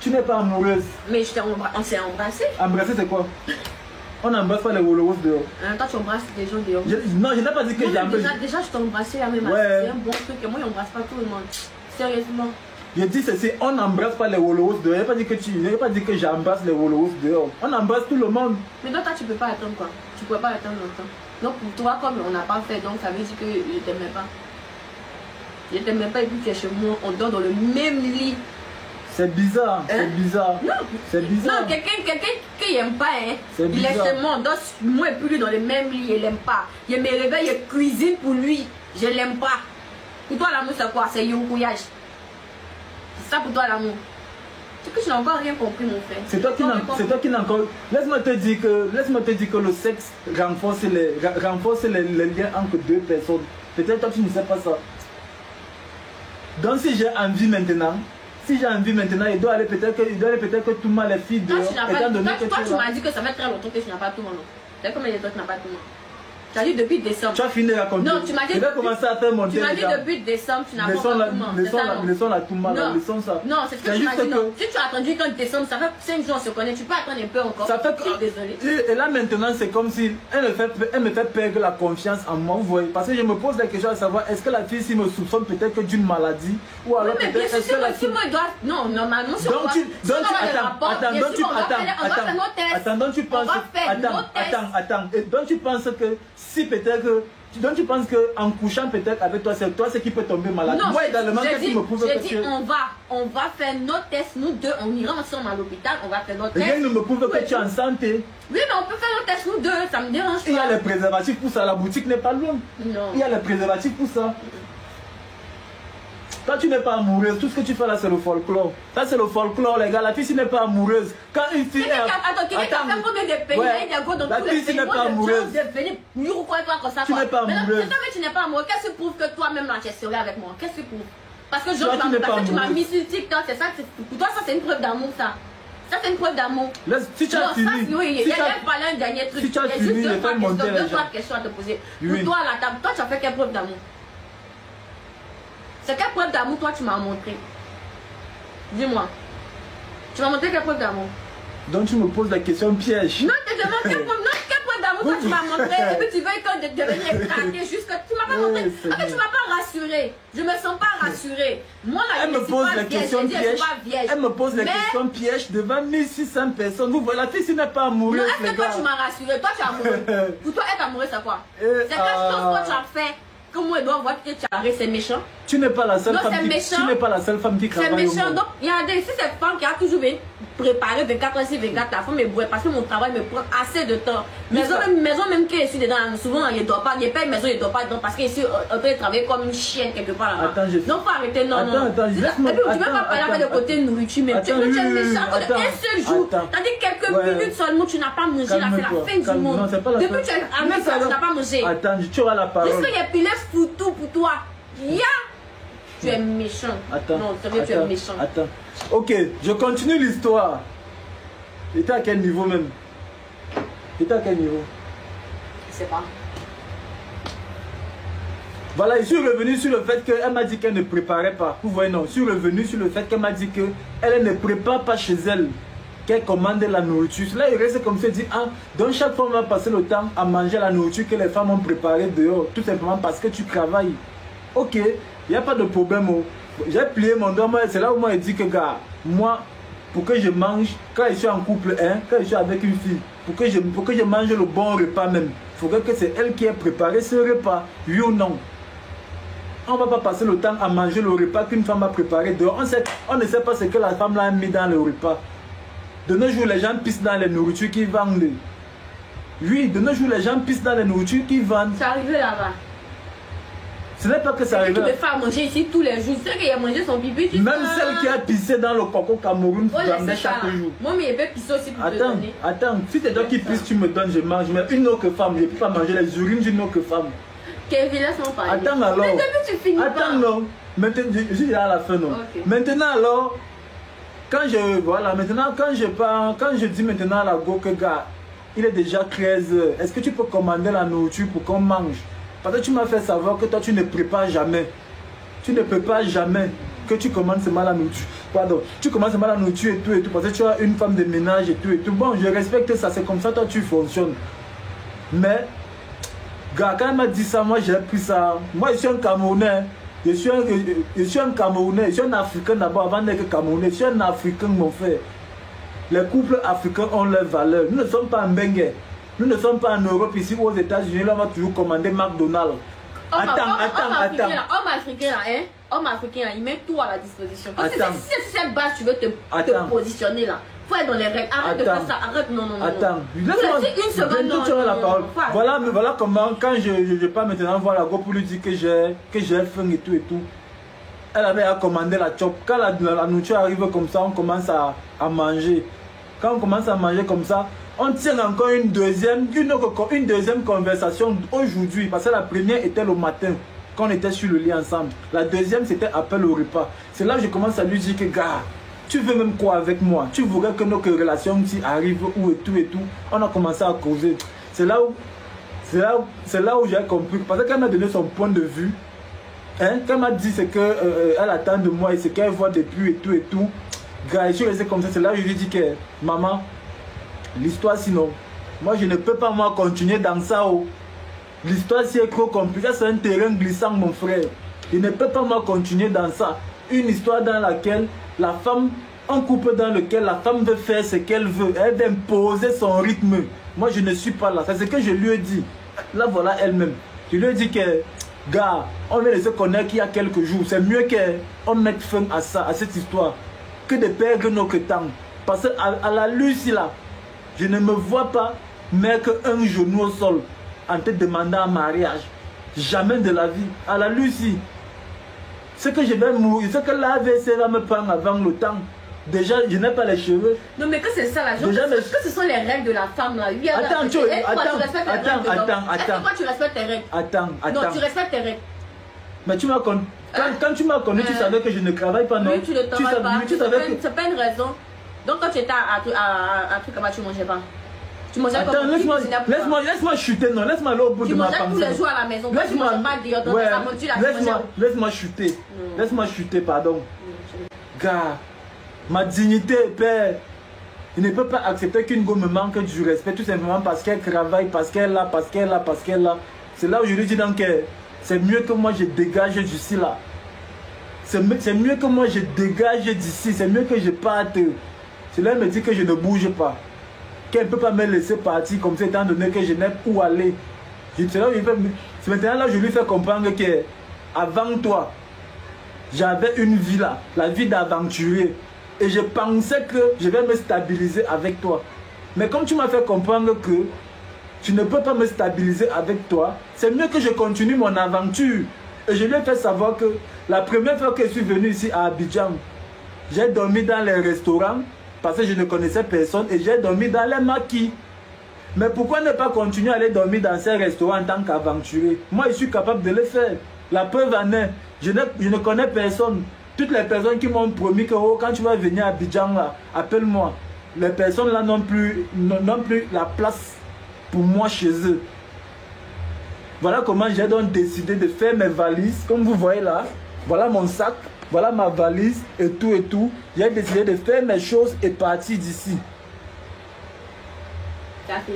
Tu n'es pas amoureuse. Mais on s'est embrassé. Embrasser, c'est quoi? On n'embrasse pas les Wolowos dehors. Toi, tu embrasses des gens dehors. Non, je n'ai pas dit que j'ai embrassé. Déjà, je t'ai embrassé à même. Ouais. C'est un bon truc. Et moi, j'embrasse pas tout le monde. Sérieusement. Je dis ceci, on n'embrasse pas les Wolowos dehors. Je n'ai pas dit que j'embrasse les Wolowos dehors. On embrasse tout le monde. Mais donc, toi, tu peux pas attendre quoi? Tu peux pas attendre longtemps. Donc, pour toi, comme on n'a pas fait, donc ça veut dire que je t'aimais pas. Je t'aimais pas et puis tu es chez moi, on dort dans le même lit. C'est bizarre, c'est bizarre. Non, c'est bizarre. Non, quelqu'un qui n'aime pas, hein. Il est chez moi, on dort moi et puis lui dans le même lit, il n'aime pas. Il me réveille, il cuisine pour lui, je l'aime pas. Pour toi, l'amour, c'est quoi? C'est yonkouillage. C'est ça pour toi, l'amour. C'est que je n'ai encore rien compris, mon frère. C'est toi qui n'as encore... Laisse-moi te dire que le sexe renforce les liens entre deux personnes. Peut-être toi, tu ne sais pas ça. Donc, si j'ai envie maintenant, il doit aller peut-être que tout mal les filles dehors. Toi, tu m'as dit que ça fait très longtemps que tu n'as pas tout le monde. C'est combien de temps que tu n'as pas tout le monde? Tu as dit depuis décembre. Tu as fini de raconter. Non, tu m'as dit. Je vais commencer à faire monter. Tu m'as dit depuis décembre, tu n'as pas tout le monde. Laissons la tout mal. Laissons ça. Non, c'est ce que tu m'as dit. Non. Si tu as attendu qu'en décembre, ça fait 5 jours, on se connaît. Tu peux attendre un peu encore. Ça fait que. Désolée. Et là maintenant, c'est comme si elle me fait perdre la confiance en moi. Vous voyez. Parce que je me pose la question à savoir est-ce que la fille, s'il me soupçonne peut-être que d'une maladie ou alors oui, mais peut-être. Si moi, il doit. Non, normalement, c'est quoi? Attends, tu penses que si peut-être que. Donc tu penses qu'en couchant peut-être avec toi, c'est toi qui peut tomber malade. Non, moi également, qu'est-ce qui me prouve que tu... on va faire nos tests, nous deux, on ira ensemble à l'hôpital, on va faire nos tests. Rien ne me prouve que tu es en santé. Oui, mais on peut faire nos tests nous deux, ça me dérange pas. Il y a les préservatifs pour ça, la boutique n'est pas loin. Non. Il y a les préservatifs pour ça. Toi, tu n'es pas amoureuse. Tout ce que tu fais là, c'est le folklore. Ça, c'est le folklore, les gars. La fille, n'est pas amoureuse. Quand une fille. Attends, quelqu'un qui a fait combien de pays? Il y a dans tous les pays. La fille, n'est pas amoureuse. Tu n'es pas amoureuse. Tu n'es pas amoureuse. Qu'est-ce qui prouve que toi-même, là, tu es sérieux avec moi? Qu'est-ce qui prouve? Parce que genre, tu m'as mis sur TikTok, c'est ça. Pour toi, ça, c'est une preuve d'amour, ça. Ça, c'est une preuve d'amour. Si tu as fini. Il y a parlé un dernier truc. Si tu as fini, il y a deux, trois questions à te poser. Pour toi, là, toi, tu as fait quelle preuve d'amour? C'est quelle preuve d'amour toi tu m'as montré? Dis-moi. Tu m'as montré quelle preuve d'amour? Donc tu me poses la question piège. Non, je te demande quelle preuve d'amour toi tu m'as montré. Et puis tu veux devenir éclaté jusque. Tu m'as pas montré. En fait, tu m'as pas rassuré. Je me sens pas rassurée. Moi là, elle me pose la question piège. Elle me pose la question piège devant 1600 personnes. Vous voyez, la fille n'est pas amoureuse. Non, est-ce que toi tu m'as rassuré? Toi tu es amoureux. Pour toi être amoureux c'est quoi? C'est quelque chose que tu as fait. Comme moi, je dois voir que tu arrêtes, c'est méchant. Tu n'es pas la seule femme qui travaille. C'est méchant. Donc, il y a des femmes qui a toujours préparé 24 heures sur 24 la femme est bourrée parce que mon travail me prend assez de temps. Maison même que je suis dedans, souvent, il ne doit pas, il n'y a pas une maison, il ne doit pas dedans parce que je suis en train de travailler comme une chienne quelque part là-bas. Donc, il faut arrêter, non. Attends, et puis, tu ne veux pas parler avec le côté nourriture, mais tu es méchant. Un seul jour, c'est-à-dire quelques minutes seulement, tu n'as pas mangé, là, c'est la fin du monde. Depuis que tu es à même tu n'as pas mangé. Attends, tu auras la parole. Est-ce qu'il y a pilé foutu pour toi? Tu es méchant. Attends. Non, c'est vrai, tu es méchant. Attends. Ok, je continue l'histoire. T'étais à quel niveau même? T'étais à quel niveau? Je sais pas. Voilà, je suis revenu sur le fait qu'elle m'a dit qu'elle ne préparait pas. Vous voyez, non, je suis revenu sur le fait qu'elle m'a dit qu'elle ne prépare pas chez elle, qu'elle commande la nourriture. Là, il reste comme ça, dit, ah, donc chaque fois on va passer le temps à manger la nourriture que les femmes ont préparée dehors, tout simplement parce que tu travailles. Ok, il n'y a pas de problème. J'ai plié mon doigt, c'est là où moi je dis que, gars, moi, pour que je mange, quand je suis en couple, quand je suis avec une fille, pour que je mange le bon repas même, il faudrait que c'est elle qui ait préparé ce repas, oui ou non. On ne va pas passer le temps à manger le repas qu'une femme a préparé dehors. On ne sait pas ce que la femme l'a mis dans le repas. De nos jours, les gens pissent dans les nourritures qu'ils vendent. Oui, de nos jours, les gens pissent dans les nourritures qu'ils vendent. C'est arrivé là-bas. Ce n'est pas que ça arrive. Tu peux faire manger ici tous les jours. C'est qu'il a mangé son bibi. Même celle qui a pissé dans le coco Cameroun, tu dois chaque jour. Moi, mais il peut pisser aussi pour te donner. Attends, si c'est toi qui pisses, tu me donnes, je mange. Mais une autre femme, je ne peux pas manger les urines d'une autre femme. Kevin, laisse-moi parler. Attends alors. Mais depuis tu finis Attends pas. non. Maintenant, je suis à la fin non. Okay. Maintenant alors, quand je dis maintenant à la go que gars, il est déjà 13 heures. Est-ce que tu peux commander la nourriture pour qu'on mange? Parce que tu m'as fait savoir que toi tu ne prépares jamais. Tu ne prépares jamais. que tu commences mal à nous tuer. Pardon, tu commences mal à nous tuer et tout, parce que tu as une femme de ménage et tout. Bon, je respecte ça, c'est comme ça, toi, tu fonctionnes. Mais, gars, quand elle m'a dit ça, moi, j'ai pris ça. Moi, je suis un Camerounais. Je suis un Camerounais, je suis un Africain d'abord, avant d'être Camerounais. Je suis un Africain, mon frère. Les couples africains ont leurs valeurs. Nous ne sommes pas en Bengue. Nous ne sommes pas en Europe, ici ou aux États-Unis. Là, on va toujours commander McDonald's. Attends. Homme africain, il met tout à la disposition. Si c'est cette base, tu veux te positionner là. Faut être dans les règles. Arrête de faire ça. Arrête, non. Attends. Laisse-moi une seconde. Non, la parole. Voilà comment, quand je pars maintenant voir la go pour lui dire que j'ai faim et tout. Elle avait à commander la chop. Quand la nourriture arrive comme ça, on commence à manger. Quand on commence à manger comme ça, on tient encore une deuxième conversation aujourd'hui. Parce que la première était le matin, quand on était sur le lit ensemble. La deuxième, c'était appel au repas. C'est là que je commence à lui dire que, gars, tu veux même quoi avec moi? Tu voudrais que nos relations arrivent où et tout. On a commencé à causer. C'est là où j'ai compris. Parce qu'elle m'a donné son point de vue. Hein? Quand elle m'a dit ce qu'elle attend de moi et ce qu'elle voit depuis et tout. Gars, je suis resté comme ça. C'est là où je lui ai dit que, maman, l'histoire sinon, moi je ne peux pas moi continuer dans ça. Oh. L'histoire si est trop compliquée. C'est un terrain glissant, mon frère. Je ne peux pas moi continuer dans ça. Une histoire dans laquelle la femme, un couple dans lequel la femme veut faire ce qu'elle veut, elle veut imposer son rythme. Moi je ne suis pas là. C'est ce que je lui ai dit. Là voilà elle-même. Je lui ai dit que, gars, on vient de se connaître il y a quelques jours. C'est mieux qu'on mette fin à ça, à cette histoire, que de perdre notre temps. Parce qu'à la Lucie là, je ne me vois pas mettre un genou au sol en te demandant un mariage. Jamais de la vie. À la Lucie, ce que je vais mourir, ce que l'AVC va me prendre avant le temps. Déjà, je n'ai pas les cheveux. Non, mais que c'est ça, la chose. Que ce sont les règles de la femme là. Attends, Pourquoi tu respectes tes règles? Attends. Non, tu respectes tes règles. Mais tu m'as connu. Quand tu m'as connu, tu savais que je ne travaille pas, non? Oui, tu ne travailles pas. C'est pas une raison. Donc, quand tu étais à truc comme ça, tu mangeais pas. Tu mangeais pas. Attends, laisse-moi chuter, non? Laisse-moi aller au bout de ma pensée. Tu mangeais tous les jours à la maison. Tu ne mangeais pas dire. Laisse-moi chuter. Laisse-moi chuter, pardon. Gars, ma dignité, père. Je ne peux pas accepter qu'une go me manque du respect tout simplement parce qu'elle travaille, parce qu'elle a. C'est là où je lui dis donc que c'est mieux que moi je dégage d'ici là. C'est mieux que moi je dégage d'ici. C'est mieux que je parte. C'est là qu'elle me dit que je ne bouge pas. Qu'elle ne peut pas me laisser partir comme ça étant donné que je n'ai où aller. C'est maintenant là je lui fais comprendre que avant toi, j'avais une vie là, la vie d'aventurier. Et je pensais que je vais me stabiliser avec toi. Mais comme tu m'as fait comprendre que tu ne peux pas me stabiliser avec toi, c'est mieux que je continue mon aventure. Et je lui ai fait savoir que la première fois que je suis venu ici à Abidjan, j'ai dormi dans les restaurants parce que je ne connaissais personne et j'ai dormi dans les maquis. Mais pourquoi ne pas continuer à aller dormir dans ces restaurants en tant qu'aventurier? Moi, je suis capable de le faire. La preuve en est, je ne connais personne. Toutes les personnes qui m'ont promis que oh, quand tu vas venir à Abidjan, appelle-moi. Les personnes là n'ont plus la place pour moi chez eux. Voilà comment j'ai donc décidé de faire mes valises. Comme vous voyez là, voilà mon sac, voilà ma valise et tout. J'ai décidé de faire mes choses et partir d'ici.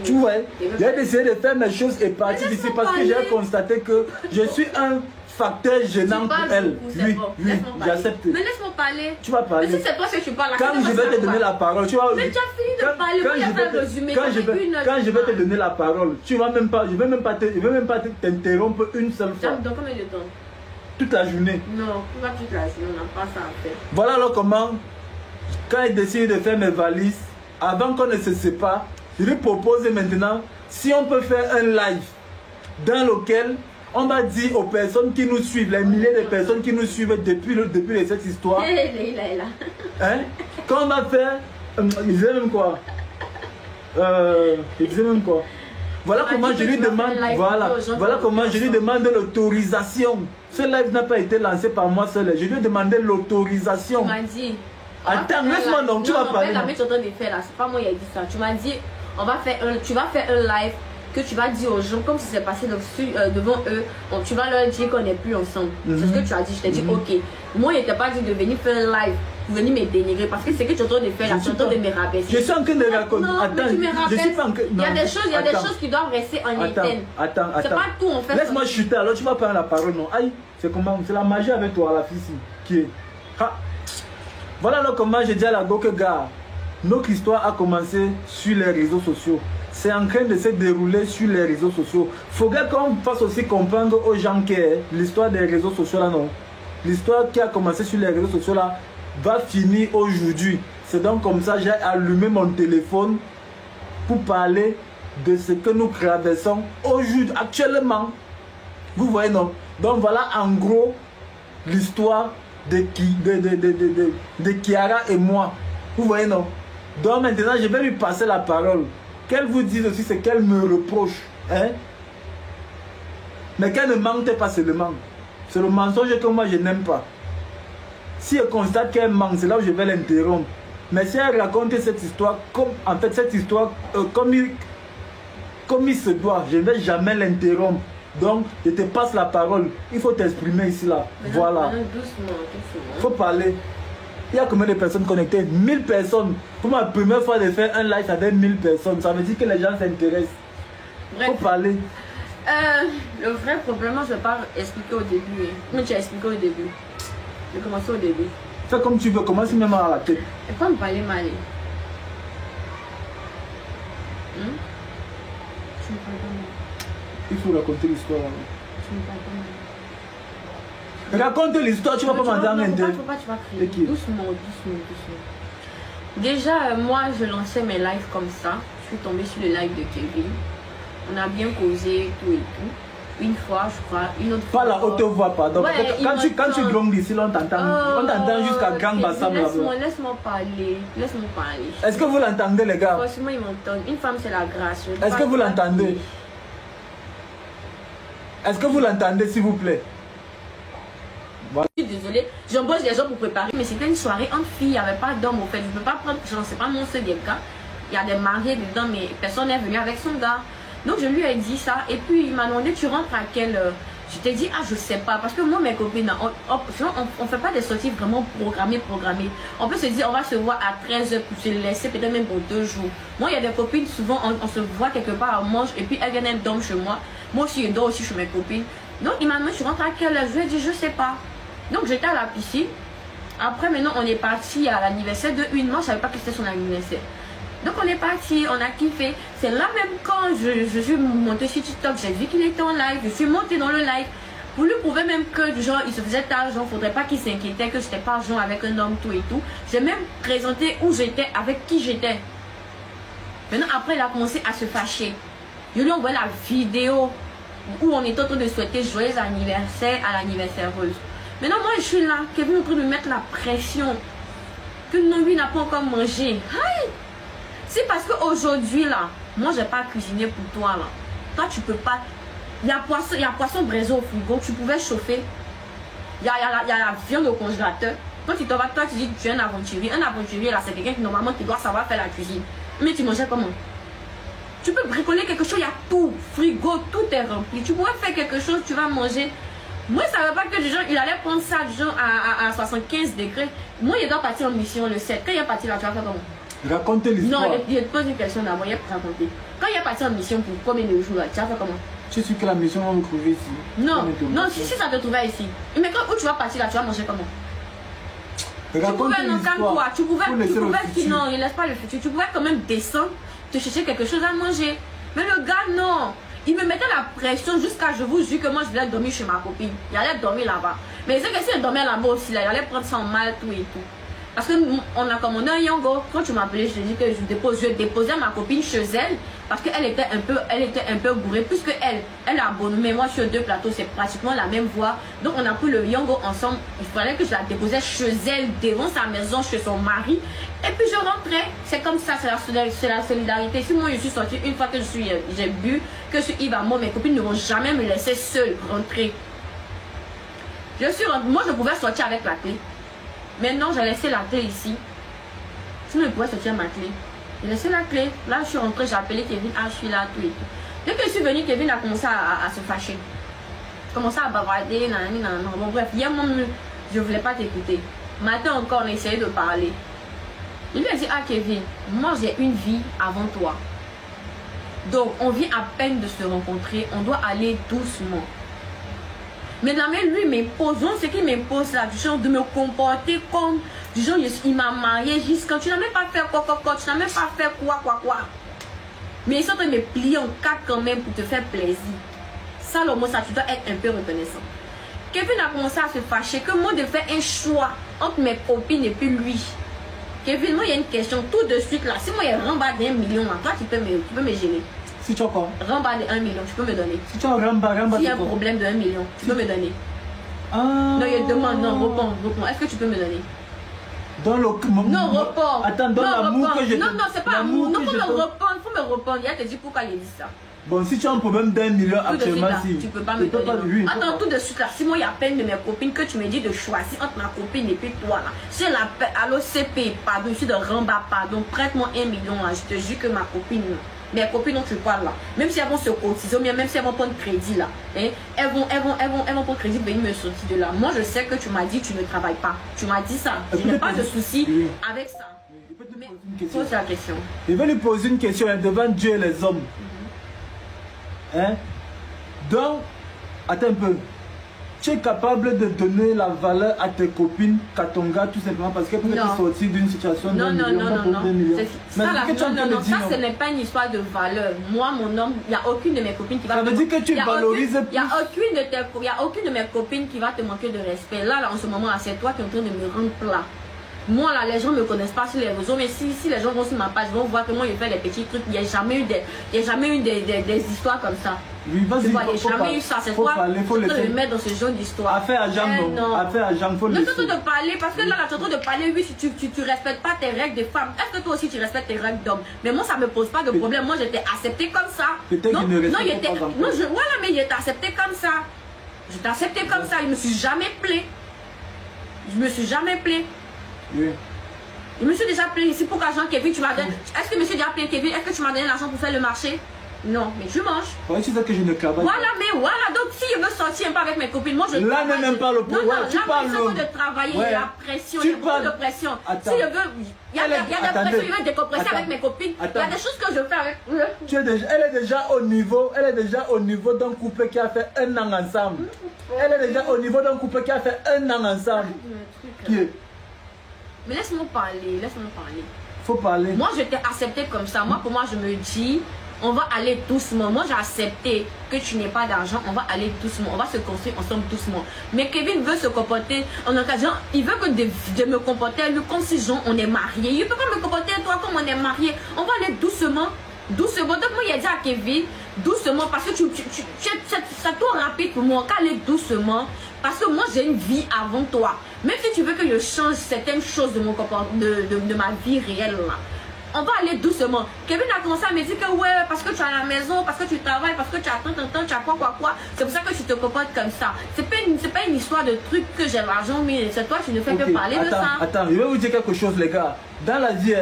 Tu vois, j'ai décidé de faire mes choses et partir d'ici parce que j'ai constaté que je suis un facteur gênant pour elle. Oui, j'accepte. Mais laisse-moi parler. Tu vas parler. Mais si c'est toi que tu parles, quand je vais te donner la parole, tu vas. Mais tu as fini de parler. Quand je vais te donner la parole, tu vas même pas. Je vais même pas t'interrompre une seule fois. Dans combien de temps? Toute la journée. Non, pas toute la journée, on n'a pas ça à faire. Voilà alors comment, quand il décide de faire mes valises, avant qu'on ne se sépare, je lui propose maintenant si on peut faire un live dans lequel on va dire aux personnes qui nous suivent, les milliers de personnes qui nous suivent depuis cette histoire. Il est là. Hein? Quand on va faire. Il disait même quoi? Voilà comment je lui demande. Voilà comment je lui demande l'autorisation. Ce live n'a pas été lancé par moi seul. Je lui ai demandé l'autorisation. Tu m'as dit. Attends, laisse-moi donc, tu vas parler. C'est pas moi qui ai dit ça. Tu m'as dit, tu vas faire un live que tu vas dire aux gens, comme si c'est passé devant eux, tu vas leur dire qu'on n'est plus ensemble. C'est ce que tu as dit. Je t'ai dit, ok. Moi, il n'était pas dit de venir faire un live, pour venir me dénigrer, parce que c'est que tu es en train de faire, là, tu es en train de me rabaisser. Je suis en train de raconter. Non, attends, mais tu me je suis pas en... il y a des choses qui doivent rester en éterne. Attends. C'est pas tout, en fait. Laisse-moi chuter, alors tu vas prendre la parole, non. Aïe, c'est comment? C'est la magie avec toi, la fille ici, qui est... Ha. Voilà alors comment j'ai dit à la go que, gars, notre histoire a commencé sur les réseaux sociaux. C'est en train de se dérouler sur les réseaux sociaux. Il faudrait qu'on fasse aussi comprendre aux gens que l'histoire des réseaux sociaux là, non. L'histoire qui a commencé sur les réseaux sociaux là va finir aujourd'hui. C'est donc comme ça que j'ai allumé mon téléphone pour parler de ce que nous traversons aujourd'hui, actuellement. Vous voyez, non? Donc voilà en gros l'histoire de Kiara et moi. Vous voyez, non? Donc maintenant, je vais lui passer la parole. Qu'elle vous dise aussi ce qu'elle me reproche. Hein? Mais qu'elle ne mente pas seulement. C'est le mensonge que moi je n'aime pas. Si elle constate qu'elle ment, c'est là où je vais l'interrompre. Mais si elle raconte cette histoire, comme il se doit, je ne vais jamais l'interrompre. Donc, je te passe la parole. Il faut t'exprimer ici, là. Voilà. Doucement. Il faut parler. Il y a combien de personnes connectées? 1000 personnes. Pour ma première fois de faire un live avec 1000 personnes, ça veut dire que les gens s'intéressent. Il faut parler. Le vrai problème, je ne vais pas expliquer au début. Mais tu as expliqué au début. Je vais commencer au début. Fais comme tu veux, commence même à la tête. Et pas me parler mal. Tu me parles pas mal. Il faut raconter l'histoire. Tu me parles pas mal. Raconte l'histoire, tu vas pas m'entendre en interview. Faut pas, tu vas crier. Doucement. Déjà, moi, je lançais mes lives comme ça. Je suis tombée sur le live de Kevin. On a bien causé, tout et tout. Une fois, je crois, une autre fois. Pas la haute voix, pardon. Ouais, quand tu grondes ici, on t'entend. On t'entend jusqu'à Grand Bassam. Laisse-moi parler. Est-ce que vous l'entendez, les gars? Franchement, ils m'entendent. Une femme, c'est la grâce. Est-ce que vous l'entendez? Est-ce que vous l'entendez, s'il vous plaît? Voilà. Je suis désolée, j'embauche des gens pour préparer, mais c'était une soirée entre filles, il n'y avait pas d'hommes au fait. Je ne peux pas prendre, je ne sais pas mon seul des gars. Il y a des mariés dedans, mais personne n'est venu avec son gars. Donc je lui ai dit ça, et puis il m'a demandé, tu rentres à quelle heure? Je t'ai dit, ah je sais pas, parce que moi mes copines, on fait pas des sorties vraiment programmées. On peut se dire, on va se voir à 13h pour se laisser peut-être même pour 2 jours. Moi il y a des copines, souvent on se voit quelque part, on mange, et puis elles viennent, elles dorment chez moi. Moi aussi je dors aussi chez mes copines. Donc il m'a demandé, tu rentres à quelle heure? Je lui ai dit, je sais pas. Donc j'étais à la piscine. Après maintenant on est parti à l'anniversaire de une. Moi je savais pas que c'était son anniversaire. Donc on est parti, on a kiffé. C'est là même quand je suis montée sur TikTok, j'ai vu qu'il était en live. Je suis montée dans le live pour lui prouver même que genre il se faisait tard, genre faudrait pas qu'il s'inquiétait que j'étais pas genre avec un homme tout et tout. J'ai même présenté où j'étais, avec qui j'étais. Maintenant après il a commencé à se fâcher. Je lui ai envoyé la vidéo où on était en train de souhaiter joyeux anniversaire à l'anniversaireuse. Maintenant moi je suis là, Kevin est en train de mettre la pression que non, lui n'a pas encore mangé. Aïe! C'est parce qu'aujourd'hui là, moi j'ai pas cuisiné pour toi là. Toi tu peux pas. Il y a poisson braisé au frigo, tu pouvais chauffer. Il y a la viande au congélateur. Quand tu te vas, toi tu dis que tu es un aventurier. Un aventurier là, c'est quelqu'un qui normalement qui doit savoir faire la cuisine. Mais tu mangeais comment? Tu peux bricoler quelque chose, il y a tout, frigo, tout est rempli. Tu pourrais faire quelque chose, tu vas manger. Moi je savais pas que genre, il allait prendre ça genre à 75 degrés. Moi il doit partir en mission le 7. Quand il est parti là, tu vas faire comment? Racontez l'histoire. Non, je te pose une question d'abord, il y a pour raconter. Quand il est parti en mission pour combien de jours là, tu vas faire comment? Je suis sûr que la mission va me trouver ici. Non, si ça te trouvait ici. Mais quand où tu vas partir là, tu vas manger comment? Racontez l'histoire. Tu pouvais, non, il laisse pas le futur. Tu pouvais quand même descendre, te chercher quelque chose à manger. Mais le gars, non. Il me mettait la pression jusqu'à, je vous jure que moi je voulais dormir chez ma copine. Il allait dormir là-bas. Mais c'est que si il dormait là-bas aussi, là, il allait prendre ça en mal, tout et tout. Parce qu'on a commandé un Yango. Quand tu m'appelais, je te dis que je déposais ma copine chez elle. Parce qu'elle était un peu bourrée. Puisque elle a abonné. Mais moi sur 2 plateaux, c'est pratiquement la même voix. Donc on a pris le Yango ensemble. Il fallait que je la déposais chez elle, devant sa maison, chez son mari. Et puis je rentrais. C'est comme ça, c'est la solidarité. Si moi je suis sortie une fois que j'ai bu, que je suis Yves à moi, mes copines ne vont jamais me laisser seule rentrer. Moi je pouvais sortir avec la clé. Maintenant, j'ai laissé la clé ici. Sinon, je pourrais sortir ma clé. J'ai laissé la clé. Là, je suis rentrée, j'ai appelé Kevin. Ah, je suis là, tout et tout. Dès que je suis venue, Kevin a commencé à se fâcher. Commencé à bavarder, nanana. Bon, bref, hier, moi, je ne voulais pas t'écouter. Matin encore, on a essayé de parler. Il lui a dit, ah Kevin, moi j'ai une vie avant toi. Donc, on vient à peine de se rencontrer, on doit aller doucement. Maintenant, mais lui m'impose, ce qu'il m'impose là, du genre de me comporter comme, du genre, il m'a marié jusqu'à, tu n'as même pas fait quoi, tu n'as même pas fait quoi. Mais ils sont en train de me plier en quatre quand même pour te faire plaisir. Ça, le mot, ça, tu dois être un peu reconnaissant. Kevin a commencé à se fâcher que moi de faire un choix entre mes copines et puis lui. Kevin, moi il y a une question tout de suite là. Si moi il y a rembat d'1 million là, toi tu peux me gêner. Si tu as quoi? Rembat de 1 million, tu peux me donner. Si tu as rembat s'il y a un problème de 1 million, tu peux me donner. Ah. Non, il demande, non, réponds. Est-ce que tu peux me donner? Dans le... Non, réponds. Attends, dans l'amour que je... Non, c'est pas amour. Non, faut me répondre. Il a te dit pourquoi il a dit ça. Bon, si tu as un problème d'1 million actuellement, si... Tu peux pas me donner. Attends, tout de suite là, si moi il y a peine de mes copines que tu me dis de choisir entre ma copine et puis toi là, si la peine, alors CP, pardon, je suis de rembat, pardon, prête-moi 1 million là, je te jure que ma copine, mes copines dont tu parles là, même si elles vont se cotiser, même si elles vont prendre crédit là, hein, elles vont prendre crédit pour venir me sortir de là. Moi je sais que tu m'as dit que tu ne travailles pas. Tu m'as dit ça. Je n'ai pas de souci avec ça. Mais pose la question. Je vais lui poser une question devant Dieu et les hommes. Hein? Donc, attends un peu. Tu es capable de donner la valeur à tes copines qu'à ton gars tout simplement parce qu'elle peut sortir d'une situation non. Ça, ce n'est pas une histoire de valeur. Moi, mon homme, il n'y a aucune de mes copines qui va... Ça veut dire que tu valorises plus. Il n'y a aucune de mes copines qui va te manquer de respect. Là, en ce moment, c'est toi qui es en train de me rendre plat. Moi là, les gens ne me connaissent pas sur les réseaux, mais si les gens vont sur ma page, ils vont voir que moi je fais les petits trucs. Il n'y a jamais eu des histoires comme ça. Oui, vas-y, il n'y a jamais eu ça. C'est toi qui le mettre dans ce genre d'histoire. Affaire à Jean, non. Affaire à Jean, faut le laisser. De parler, parce que là, tu es en train de parler, oui, si tu ne respectes pas tes règles de femme, est-ce que toi aussi tu respectes tes règles d'homme? Mais moi, ça ne me pose pas de problème. Moi, j'étais acceptée comme ça. Peut-être qu'il ne respecte pas encore. Voilà, mais j'étais acceptée comme ça. J'étais acceptée comme ça. Je ne me suis jamais plaint. Oui. Je me suis déjà plaint ici pour qu'argent Kevin, tu m'as donné. Est-ce que monsieur déjà plaint Kevin? Est-ce que tu m'as donné l'argent pour faire le marché? Non, mais je mange. Oui, c'est ça que je ne travaille. Voilà, mais voilà. Donc si je veux sortir un peu avec mes copines, moi je là, ne même pas le problème. Non, tu parles de travailler, la pression, il y a beaucoup de pression. Attends. Si je veux, il y a de la pression, je veux décompresser avec mes copines. Il y a des choses que je fais avec eux. Elle est déjà au niveau d'un couple qui a fait 1 an ensemble. Elle est déjà au niveau d'un couple qui a fait 1 an ensemble. Mais laisse-moi parler, Faut parler. Moi, je t'ai accepté comme ça. Moi, pour moi, je me dis, on va aller doucement. Moi, j'ai accepté que tu n'aies pas d'argent. On va aller doucement. On va se construire ensemble doucement. Mais Kevin veut se comporter en occasion. Il veut que de me comporter lui comme si on est marié. Il ne peut pas me comporter toi comme on est marié. On va aller doucement. Doucement. Donc, moi, il a dit à Kevin, doucement, parce que c'est trop rapide pour moi. Qu'aller doucement. Parce que moi, j'ai une vie avant toi. Même si tu veux que je change certaines choses de mon comportement, de ma vie réelle là, on va aller doucement. Kevin a commencé à me dire que ouais, parce que tu es à la maison, parce que tu travailles, parce que tu as tant, tu as quoi. C'est pour ça que tu te comportes comme ça. C'est pas une histoire de truc que j'ai l'argent, mais c'est toi, tu ne fais que parler de ça. Attends, je vais vous dire quelque chose, les gars. Dans la vie,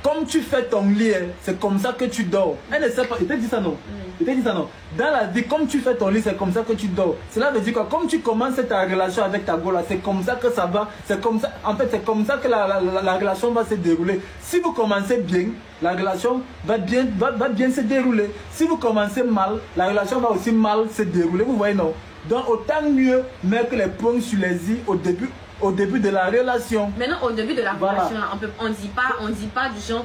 comme tu fais ton lit, c'est comme ça que tu dors. Elle ne sait pas. Il t'a dit ça, non? Il t'a dit ça, non? Dans la vie, comme tu fais ton lit, c'est comme ça que tu dors. Cela veut dire quoi? Comme tu commences ta relation avec ta gola, c'est comme ça que ça va. C'est comme ça. En fait, c'est comme ça que la relation va se dérouler. Si vous commencez bien, la relation va bien se dérouler. Si vous commencez mal, la relation va aussi mal se dérouler. Vous voyez, non? Donc, autant mieux mettre les points sur les i au début de la relation. Maintenant, au début de la relation, on dit pas du genre,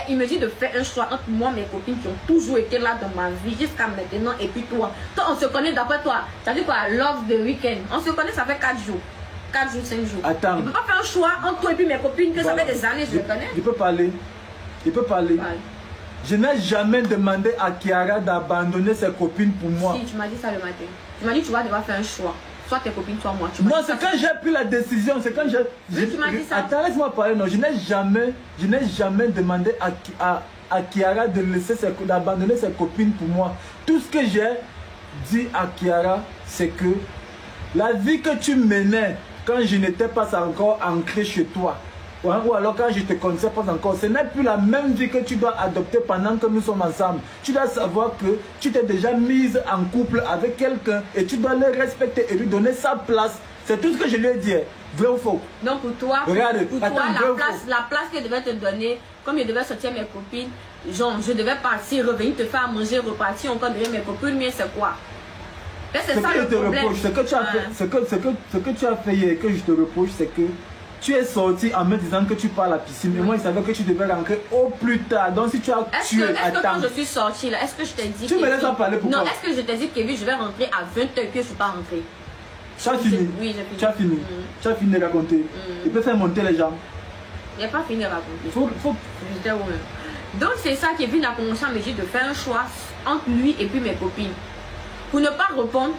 il me dit de faire un choix entre moi et mes copines qui ont toujours été là dans ma vie jusqu'à maintenant et puis toi. Toi, on se connaît d'après toi. Ça dit quoi? Love the weekend. On se connaît, ça fait 4 jours. 4 jours, 5 jours. Attends. Je ne peux pas faire un choix entre toi et puis mes copines que ça fait des années, je connais. Je peux parler. Je n'ai jamais demandé à Kiara d'abandonner ses copines pour moi. Si, tu m'as dit ça le matin. Tu m'as dit tu vas devoir faire un choix. Soit tes copines, soit moi. Non, c'est quand j'ai pris la décision. C'est quand j'ai... Tu m'as dit ça. Attends, laisse-moi parler. Non, je n'ai jamais demandé à Kiara d'abandonner ses copines pour moi. Tout ce que j'ai dit à Kiara, c'est que la vie que tu menais quand je n'étais pas encore ancré chez toi, Ou alors quand je te connaissais pas encore, ce n'est plus la même vie que tu dois adopter pendant que nous sommes ensemble. Tu dois savoir que tu t'es déjà mise en couple avec quelqu'un et tu dois le respecter et lui donner sa place. C'est tout ce que je lui ai dit. Vrai ou faux? Donc pour toi, regarde, pour toi la place que je devais te donner, comme je devais sortir mes copines, genre je devais partir, revenir te faire manger, repartir encore derrière mes copines, mais c'est quoi? C'est ça le problème. Ce que tu as fait, ce que tu as fait hier et que je te reproche, c'est que tu es sorti en me disant que tu pars à la piscine. Et moi, je savais que tu devais rentrer au plus tard. Donc, si tu as tué à temps. Quand je suis sortie là, est-ce que je t'ai dit. Tu me laisses pas parler pourquoi? Non, est-ce que je t'ai dit, Kevin, je vais rentrer à 20h que je ne suis pas rentrée? Tu as fini. Oui, j'ai fini. Tu as fini. Tu as fini de raconter. Il peut faire monter les gens. Il n'a pas fini de raconter. Donc, c'est ça Kevin a commencé à me dire de faire un choix entre lui et puis mes copines. Pour ne pas répondre.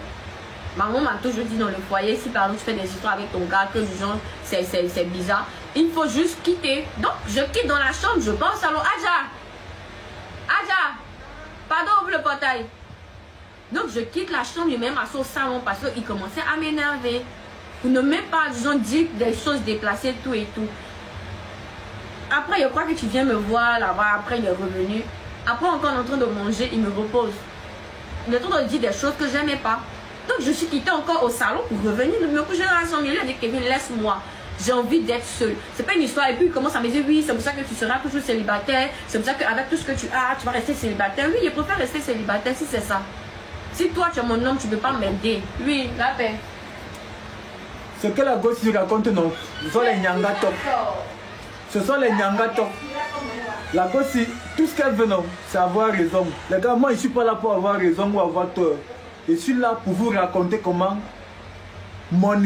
Maman m'a toujours dit dans le foyer, si par exemple tu fais des histoires avec ton gars, que genre c'est bizarre, il faut juste quitter. Donc je quitte dans la chambre, je pense au salon. Adja, pardon, ouvre le portail. Donc je quitte la chambre, je mets ma sauce au salon parce qu'il commençait à m'énerver. Pour ne même pas, disons, dire des choses déplacées, tout et tout. Après, je crois que tu viens me voir là-bas, après il est revenu. Après encore en train de manger, il me repose. Il est en train de dire des choses que je n'aimais pas. Donc je suis quittée encore au salon pour revenir me coucher dans la chambre. Il a dit Kevin, laisse-moi. J'ai envie d'être seule. C'est pas une histoire. Et puis il commence à me dire oui, c'est pour ça que tu seras toujours célibataire. C'est pour ça qu'avec tout ce que tu as, tu vas rester célibataire. Oui, je préfère rester célibataire si c'est ça. Si toi tu es mon homme, tu ne peux pas m'aider. Oui, la paix. Ce que la gosse raconte, non. Ce sont les Nyangatop. Ce sont les Nyangatop. La gosse, tout ce qu'elle veut, non, c'est avoir raison. Les gars, moi je ne suis pas là pour avoir raison ou avoir tort. Je suis là pour vous raconter comment mon